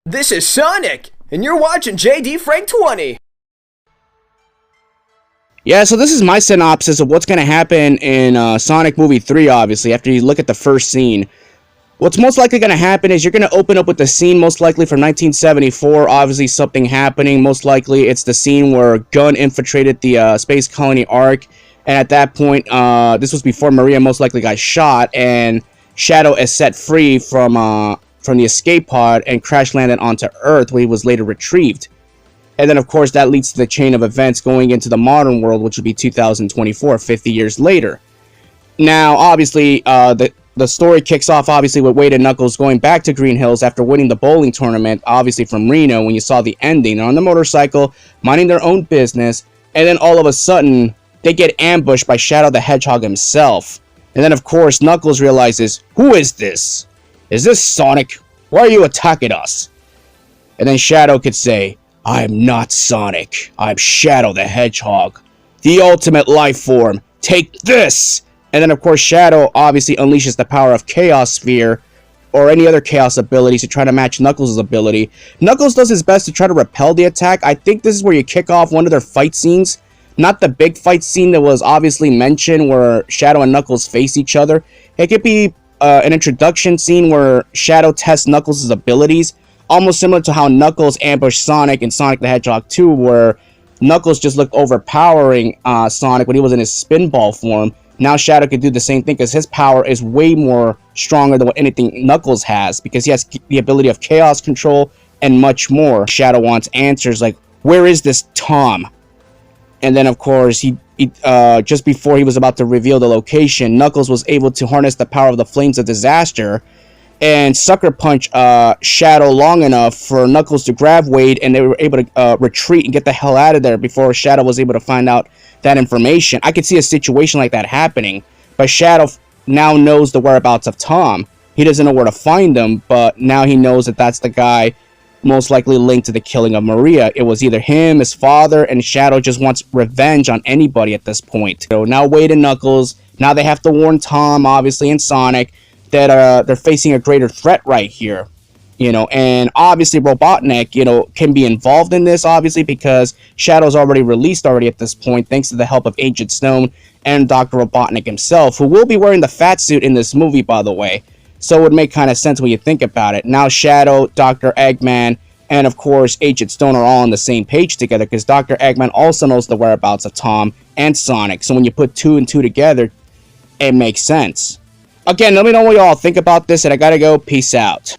This is Sonic, and you're watching JD Frank 20. Yeah, so this is my synopsis of what's going to happen in Sonic Movie 3, obviously, after you look at the first scene. What's most likely going to happen is you're going to open up with the scene, most likely from 1974, obviously something happening. Most likely it's the scene where Gunn infiltrated the Space Colony Ark, and at that point, this was before Maria most likely got shot, and Shadow is set free from the escape pod and crash landed onto Earth, where he was later retrieved. And then, of course, that leads to the chain of events going into the modern world, which would be 2024, 50 years later. Now, obviously, the story kicks off, obviously, with Wade and Knuckles going back to Green Hills after winning the bowling tournament, obviously from Reno, when you saw the ending. They're on the motorcycle, minding their own business, and then all of a sudden, they get ambushed by Shadow the Hedgehog himself. And then, of course, Knuckles realizes, who is this? Is this Sonic? Why are you attacking us? And then Shadow could say, I am not Sonic. I'm Shadow the Hedgehog, the ultimate life form. Take this! And then, of course, Shadow obviously unleashes the power of Chaos Sphere or any other Chaos abilities to try to match Knuckles' ability. Knuckles does his best to try to repel the attack. I think this is where you kick off one of their fight scenes. Not the big fight scene that was obviously mentioned where Shadow and Knuckles face each other. It could be an introduction scene where Shadow tests Knuckles' abilities. Almost similar to how Knuckles ambushed Sonic in Sonic the Hedgehog 2, where Knuckles just looked overpowering Sonic when he was in his spinball form. Now Shadow could do the same thing because his power is way more stronger than what anything Knuckles has, because he has the ability of chaos control and much more. Shadow wants answers like, where is this Tom? And then, of course, he just before he was about to reveal the location, Knuckles was able to harness the power of the Flames of Disaster and sucker punch Shadow long enough for Knuckles to grab Wade, and they were able to retreat and get the hell out of there before Shadow was able to find out that information. I could see a situation like that happening, but Shadow now knows the whereabouts of Tom. He doesn't know where to find him, but now he knows that that's the guy most likely linked to the killing of Maria. It was either him, his father, and Shadow just wants revenge on anybody at this point. So now Wade and Knuckles, now they have to warn Tom, obviously, and Sonic, that they're facing a greater threat right here, and obviously Robotnik, can be involved in this, obviously, because Shadow's already released at this point, thanks to the help of Agent Stone and Dr. Robotnik himself, who will be wearing the fat suit in this movie, by the way, so it would make kind of sense when you think about it. Now Shadow, Dr. Eggman, and of course Agent Stone are all on the same page together, because Dr. Eggman also knows the whereabouts of Tom and Sonic, so when you put 2 and 2 together, it makes sense. Again, let me know what you all think about this, and I gotta go. Peace out.